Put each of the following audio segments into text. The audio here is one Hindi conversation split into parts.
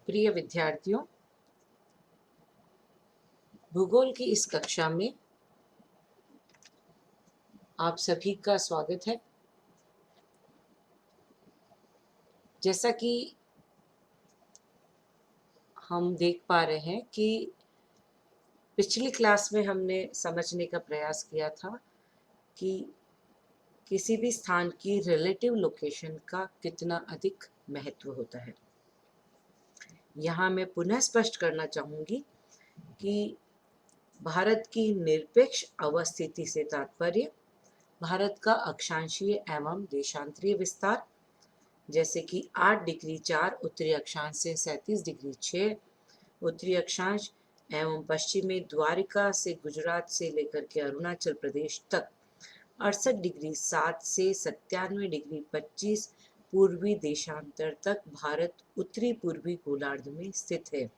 प्रिय विद्यार्थियों, भूगोल की इस कक्षा में आप सभी का स्वागत है। जैसा कि हम देख पा रहे हैं कि पिछली क्लास में हमने समझने का प्रयास किया था कि किसी भी स्थान की रिलेटिव लोकेशन का कितना अधिक महत्व होता है। यहाँ मैं पुनः स्पष्ट करना चाहूँगी कि भारत की निरपेक्ष अवस्थिति से तात्पर्य भारत का अक्षांशीय एवं देशांतरीय विस्तार, जैसे कि 8 डिग्री 4 उत्तरी अक्षांश से 37 डिग्री 6 उत्तरी अक्षांश एवं पश्चिमी द्वारिका से गुजरात से लेकर के अरुणाचल प्रदेश तक 68 डिग्री 7 से 97 डिग्री 25 पूर्वी देशांतर तक भारत उत्तरी पूर्वी गोलार्ध में स्थित है।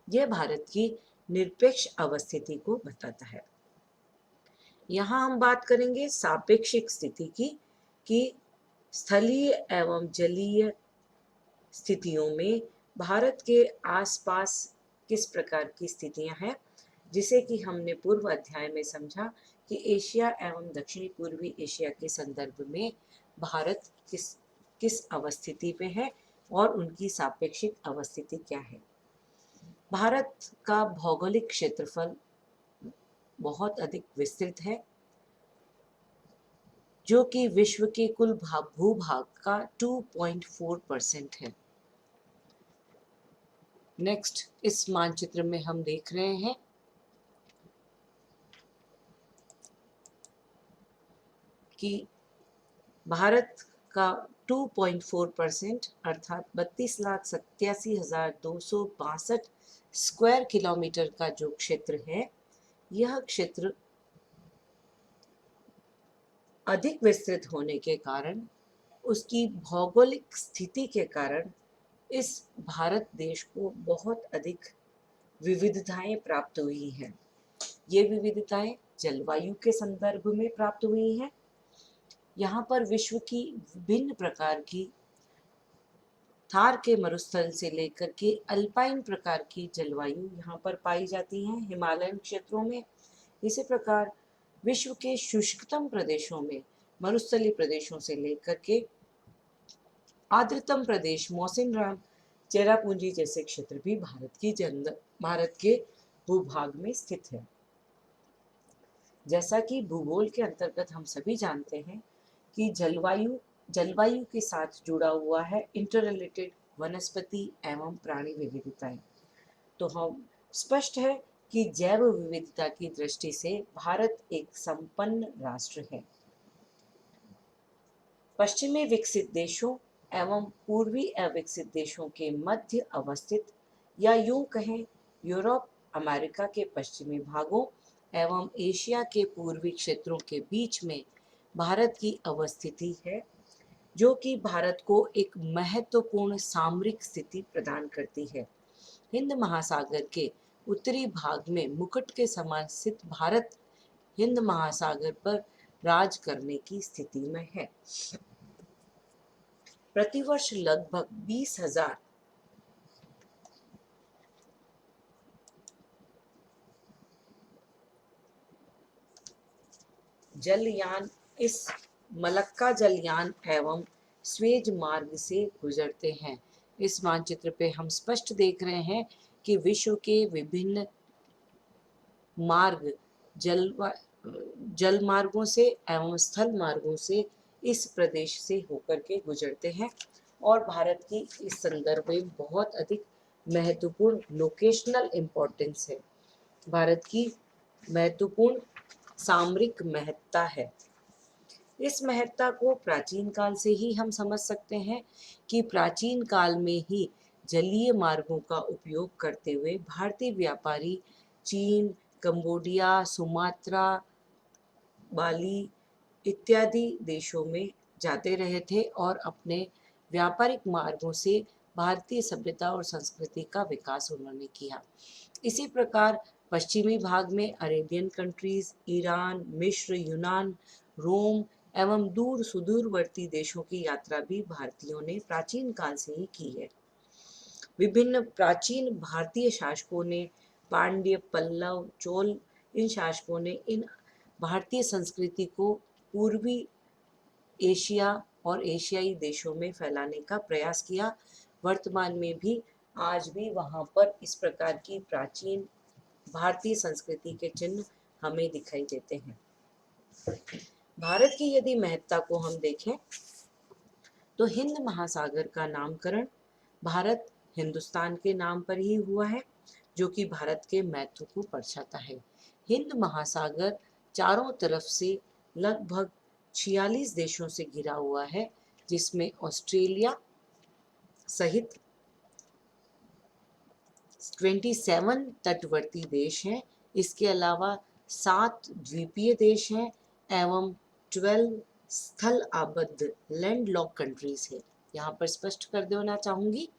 यह भारत की निरपेक्ष अवस्थिति को बताता है। यहाँ हम बात करेंगे सापेक्षिक स्थिति की कि स्थलीय एवं जलीय स्थितियों में भारत के आसपास किस प्रकार की स्थितियां हैं, जिसे कि हमने पूर्व अध्याय में समझा कि एशिया एवं दक्षिणी पूर्वी एशिया के संदर्भ में भारत किस अवस्थिति में है और उनकी सापेक्षिक अवस्थिति क्या है। भारत का भौगोलिक क्षेत्रफल बहुत अधिक विस्तृत है, जो कि विश्व के कुल भूभाग का 2.4% है। नेक्स्ट, इस मानचित्र में हम देख रहे हैं कि भारत का 2.4% अर्थात 32,87,262 स्क्वायर किलोमीटर का जो क्षेत्र है, यह क्षेत्र अधिक विस्तृत होने के कारण, उसकी भौगोलिक स्थिति के कारण इस भारत देश को बहुत अधिक विविधताएं प्राप्त हुई हैं। ये विविधताएं जलवायु के संदर्भ में प्राप्त हुई हैं। यहाँ पर विश्व की विभिन्न प्रकार की थार के मरुस्थल से लेकर के अल्पाइन प्रकार की जलवायु यहाँ पर पाई जाती है हिमालयन क्षेत्रों में। इसी प्रकार विश्व के शुष्कतम प्रदेशों में मरुस्थलीय प्रदेशों से लेकर के आर्द्रतम प्रदेश मौसिनराम चेरापूंजी जैसे क्षेत्र भी भारत के भूभाग में स्थित है। जैसा कि भूगोल के अंतर्गत हम सभी जानते हैं कि जलवायु के साथ जुड़ा हुआ है इंटर रिलेटेड वनस्पति एवं प्राणी विविधताएं। तो हम स्पष्ट है कि जैव विविधता की दृष्टि से भारत एक संपन्न राष्ट्र है। पश्चिमी विकसित देशों एवं पूर्वी अविकसित देशों के मध्य अवस्थित, या यूं कहें यूरोप अमेरिका के पश्चिमी भागों एवं एशिया के पूर्वी क्षेत्रों के बीच में भारत की अवस्थिति है, जो कि भारत को एक महत्वपूर्ण सामरिक स्थिति प्रदान करती है। हिंद महासागर के उत्तरी भाग में मुकुट के समान स्थित भारत हिंद महासागर पर राज करने की स्थिति में है। प्रतिवर्ष लगभग 20,000 जलयान इस मलक्का जलयान एवं स्वेज मार्ग से गुजरते हैं। इस मानचित्र पे हम स्पष्ट देख रहे हैं कि विश्व के विभिन्न मार्ग जल मार्गों से एवं स्थल मार्गों से इस प्रदेश से होकर के गुजरते हैं और भारत की इस संदर्भ में बहुत अधिक महत्वपूर्ण लोकेशनल इम्पोर्टेंस है। भारत की महत्वपूर्ण सामरिक महत्ता है। इस महत्ता को प्राचीन काल से ही हम समझ सकते हैं कि प्राचीन काल में ही जलीय मार्गों का उपयोग करते हुए भारतीय व्यापारी चीन, कंबोडिया, सुमात्रा, बाली इत्यादि देशों में जाते रहे थे और अपने व्यापारिक मार्गों से भारतीय सभ्यता और संस्कृति का विकास उन्होंने किया। इसी प्रकार पश्चिमी भाग में अरेबियन कंट्रीज, ईरान, मिस्र, यूनान, रोम एवं दूर सुदूरवर्ती देशों की यात्रा भी भारतीयों ने प्राचीन काल से ही की है। विभिन्न प्राचीन भारतीय शासकों ने, पांड्य, पल्लव, चोल, इन शासकों ने इन भारतीय संस्कृति को पूर्वी एशिया और एशियाई देशों में फैलाने का प्रयास किया। वर्तमान में भी आज भी वहाँ पर इस प्रकार की प्राचीन भारतीय संस्कृति के चिन्ह हमें दिखाई देते हैं। भारत की यदि महत्ता को हम देखें तो हिंद महासागर का नामकरण भारत हिंदुस्तान के नाम पर ही हुआ है, जो कि भारत के महत्व को दर्शाता है। हिंद महासागर चारों तरफ से लगभग 46 देशों से घिरा हुआ है, जिसमें ऑस्ट्रेलिया सहित 27 तटवर्ती देश हैं। इसके अलावा 7 द्वीपीय देश हैं एवं 12 स्थल आबद्ध लैंडलॉक कंट्रीज है। यहाँ पर स्पष्ट कर देना चाहूँगी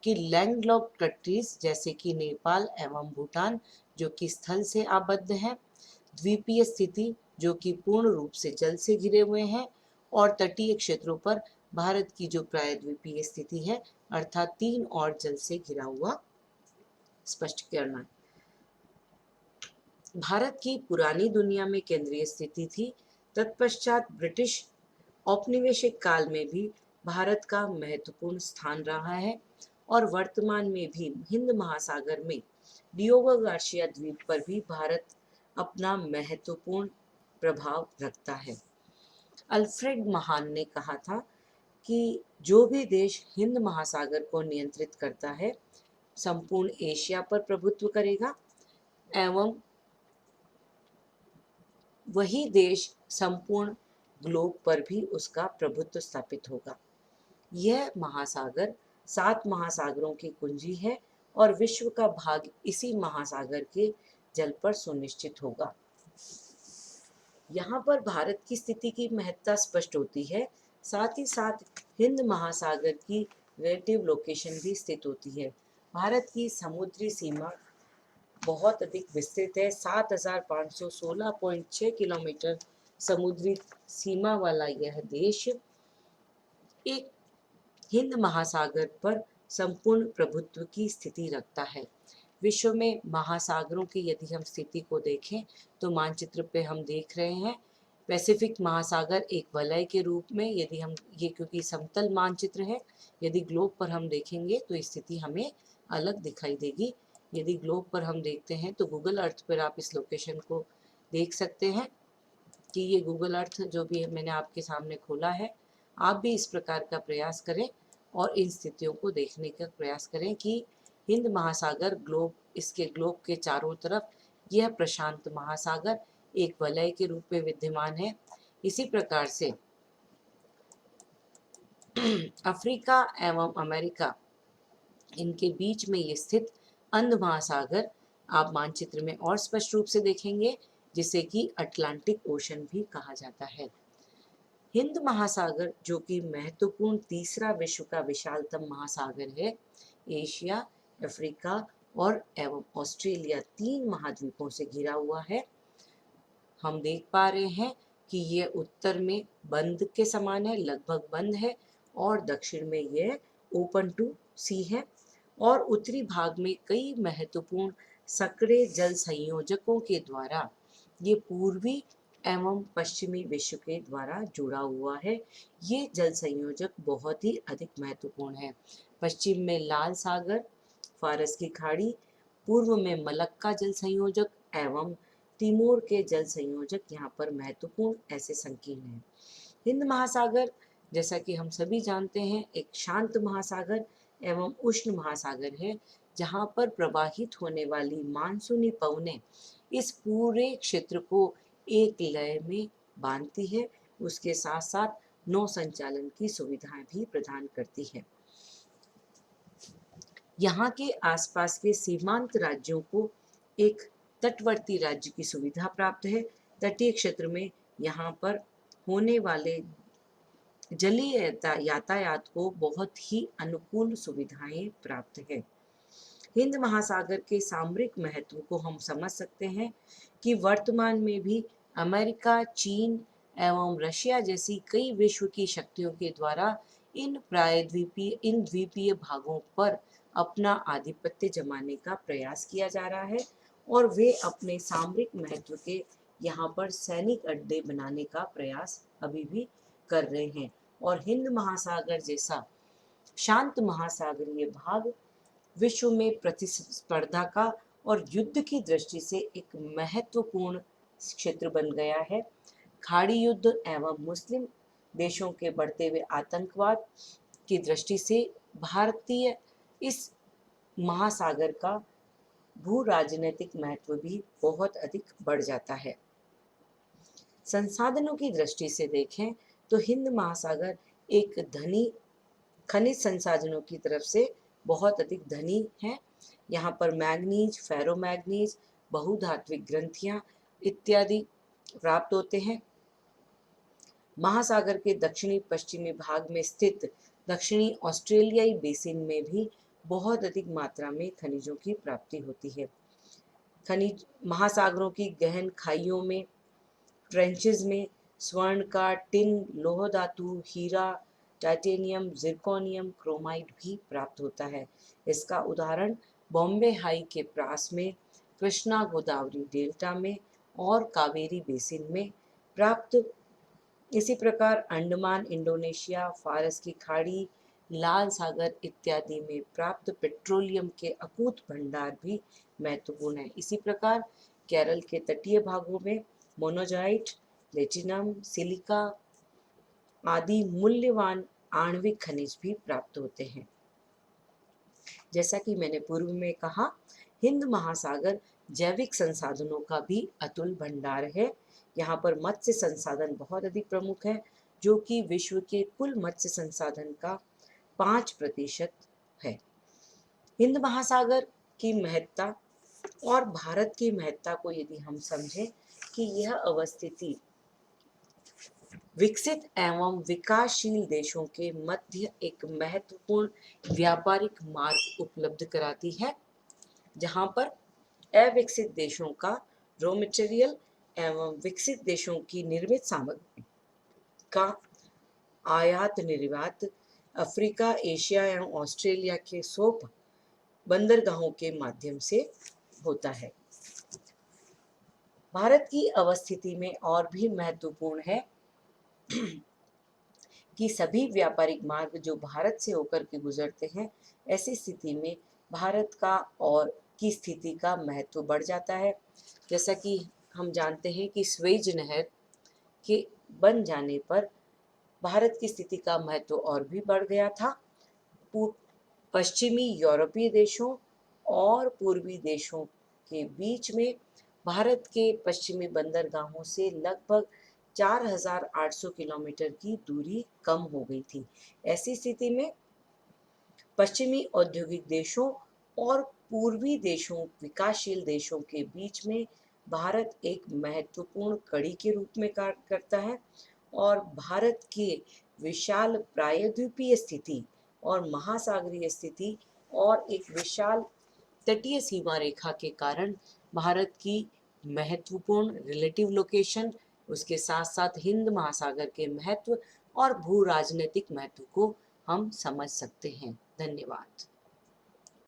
कि लैंडलॉक कंट्रीज जैसे कि नेपाल एवं भूटान जो कि स्थल से आबद्ध हैं, द्वीपीय स्थिति जो कि पूर्ण रूप से जल से घिरे हुए हैं, और तटीय क्षेत्रों पर भारत की जो प्रायद्वीपीय स्थिति है अर्थात 3 और जल से घिरा हुआ स्पष्ट करना। भारत की पुरानी दुनिया में केंद्रीय स्थिति थी। तत्पश्चात ब्रिटिश औपनिवेशिक काल में भी भारत का महत्वपूर्ण स्थान रहा है और वर्तमान में भी हिंद महासागर में डियोगो गार्सिया द्वीप पर भी भारत अपना महत्वपूर्ण प्रभाव रखता है। अल्फ्रेड महान ने कहा था कि जो भी देश हिंद महासागर को नियंत्रित करता है संपूर्ण एशिया पर प्रभुत्व करेगा एवं वही देश संपूर्ण ग्लोब पर भी उसका प्रभुत्व स्थापित होगा। यह महासागर 7 महासागरों की कुंजी है और विश्व का भाग इसी महासागर के जल पर सुनिश्चित होगा। यहाँ पर भारत की स्थिति की महत्ता स्पष्ट होती है, साथ ही साथ हिंद महासागर की रिलेटिव लोकेशन भी स्थित होती है। भारत की समुद्री सीमा बहुत अधिक विस्तृत है। 7516.6 किलोमीटर समुद्री सीमा वाला यह देश एक हिंद महासागर पर संपूर्ण प्रभुत्व की स्थिति रखता है। विश्व में महासागरों की यदि हम स्थिति को देखें तो मानचित्र पे हम देख रहे हैं पैसिफिक महासागर एक वलय के रूप में, यदि हम ये क्योंकि समतल मानचित्र है, यदि ग्लोब पर हम देखेंगे तो स्थिति हमें अलग दिखाई देगी। यदि ग्लोब पर हम देखते हैं तो गूगल अर्थ पर आप इस लोकेशन को देख सकते हैं कि ये गूगल अर्थ जो भी मैंने आपके सामने खोला है, आप भी इस प्रकार का प्रयास करें और इन स्थितियों को देखने का प्रयास करें कि हिंद महासागर ग्लोब, इसके ग्लोब के चारों तरफ यह प्रशांत महासागर एक वलय के रूप में विद्यमान है। इसी प्रकार से अफ्रीका एवं अमेरिका इनके बीच में ये स्थित अंध महासागर आप मानचित्र में और स्पष्ट रूप से देखेंगे, जिसे कि अटलांटिक ओशन भी कहा जाता है। हिंद महासागर जो कि महत्वपूर्ण तीसरा विश्व का विशालतम महासागर है, एशिया, अफ्रीका और एवं ऑस्ट्रेलिया 3 महाद्वीपों से घिरा हुआ है। हम देख पा रहे हैं कि यह उत्तर में बंद के समान है, लगभग बंद है, और दक्षिण में यह ओपन टू सी है, और उत्तरी भाग में कई महत्वपूर्ण सक्रिय जल संयोजकों के द्वारा ये पूर्वी एवं पश्चिमी विश्व के द्वारा जुड़ा हुआ है। ये जल संयोजक बहुत ही अधिक महत्वपूर्ण है। पश्चिम में लाल सागर, फारस की खाड़ी, पूर्व में मलक्का जल संयोजक एवं तिमोर के जल संयोजक यहाँ पर महत्वपूर्ण ऐसे संकीर्ण हैं। हिंद महासागर जैसा कि हम सभी जानते हैं एक शांत महासागर एवं उष्ण महासागर है, जहाँ पर प्रवाहित होने वाली मानसूनी पवनें इस पूरे क्षेत्र को एक लय में बांधती है। उसके साथ साथ नौ संचालन की सुविधाएं भी प्रदान करती है। यहाँ के आसपास के सीमांत राज्यों को एक तटवर्ती राज्य की सुविधा प्राप्त है। तटीय क्षेत्र में यहाँ पर होने वाले जलीय यातायात को बहुत ही अनुकूल सुविधाएं प्राप्त है। हिंद महासागर के सामरिक महत्व को हम समझ सकते हैं कि वर्तमान में भी अमेरिका, चीन एवं रशिया जैसी कई विश्व की शक्तियों के द्वारा इन द्वीपीय भागों पर अपना आधिपत्य जमाने का प्रयास किया जा रहा है और वे अपने सामरिक महत्व के यहाँ पर सैनिक अड्डे बनाने का प्रयास अभी भी कर रहे हैं। और हिंद महासागर जैसा शांत महासागरीय भाग विश्व में प्रतिस्पर्धा का और युद्ध की दृष्टि से एक महत्वपूर्ण क्षेत्र बन गया है। खाड़ी युद्ध एवं मुस्लिम देशों के बढ़ते हुए आतंकवाद की दृष्टि से भारतीय इस महासागर का भू राजनीतिक महत्व भी बहुत अधिक बढ़ जाता है। संसाधनों की दृष्टि से देखें तो हिंद महासागर एक धनी खनिज संसाधनों की तरफ से बहुत अधिक धनी है। यहाँ पर मैग्नीज, फेरोमैग्नीज, बहुधात्विक ग्रंथियां इत्यादि प्राप्त होते हैं। महासागर के दक्षिणी पश्चिमी भाग में स्थित दक्षिणी ऑस्ट्रेलियाई बेसिन में भी बहुत अधिक मात्रा में खनिजों की प्राप्ति होती है। खनिज महासागरों की गहन खाइयों में, ट्रेंचेस में स्वर्ण का टिन, लोह धातु, हीरा, टाइटेनियम, जिरकोनियम, क्रोमाइट भी प्राप्त होता है। इसका उदाहरण बॉम्बे हाई के पास में, कृष्णा गोदावरी डेल्टा में और कावेरी बेसिन में प्राप्त। इसी प्रकार अंडमान, इंडोनेशिया, फारस की खाड़ी, लाल सागर इत्यादि में प्राप्त पेट्रोलियम के अकूत भंडार भी महत्वपूर्ण है। इसी प्रकार केरल के तटीय भागों में मोनोजाइट, प्लेटिनम, सिलिका आदि मूल्यवान आणविक खनिज भी प्राप्त होते हैं। जैसा कि मैंने पूर्व में कहा, हिंद महासागर जैविक संसाधनों का भी अतुल भंडार है। यहाँ पर मत्स्य संसाधन बहुत अधिक प्रमुख है, जो कि विश्व के कुल मत्स्य संसाधन का 5% है। हिंद महासागर की महत्ता और भारत की महत्ता को यदि हम समझें कि यह अवस्थिति विकसित एवं विकासशील देशों के मध्य एक महत्वपूर्ण व्यापारिक मार्ग उपलब्ध कराती है, जहां पर अविकसित देशों का रॉ मटेरियल एवं विकसित देशों की निर्मित सामग्री का आयात निर्यात अफ्रीका, एशिया एवं ऑस्ट्रेलिया के 100 बंदरगाहों के माध्यम से होता है। भारत की अवस्थिति में और भी महत्वपूर्ण है कि सभी व्यापारिक मार्ग जो भारत से होकर के गुजरते हैं, ऐसी स्थिति में भारत का और की स्थिति का महत्व बढ़ जाता है। जैसा कि हम जानते हैं कि स्वेज नहर के बन जाने पर भारत की स्थिति का महत्व और भी बढ़ गया था। पश्चिमी यूरोपीय देशों और पूर्वी देशों के बीच में भारत के पश्चिमी बंदरगाहों से लगभग 4,800 किलोमीटर की दूरी कम हो गई थी। ऐसी स्थिति में पश्चिमी औद्योगिक देशों और पूर्वी देशों, विकासशील देशों के बीच में भारत एक महत्वपूर्ण कड़ी के रूप में कार्य करता है और भारत के विशाल प्रायद्वीपीय स्थिति और महासागरीय स्थिति और एक विशाल तटीय सीमा रेखा के कारण भारत की महत्वपूर्ण रिलेटिव लोकेशन, उसके साथ साथ हिंद महासागर के महत्व और भू राजनीतिक महत्व को हम समझ सकते हैं। धन्यवाद।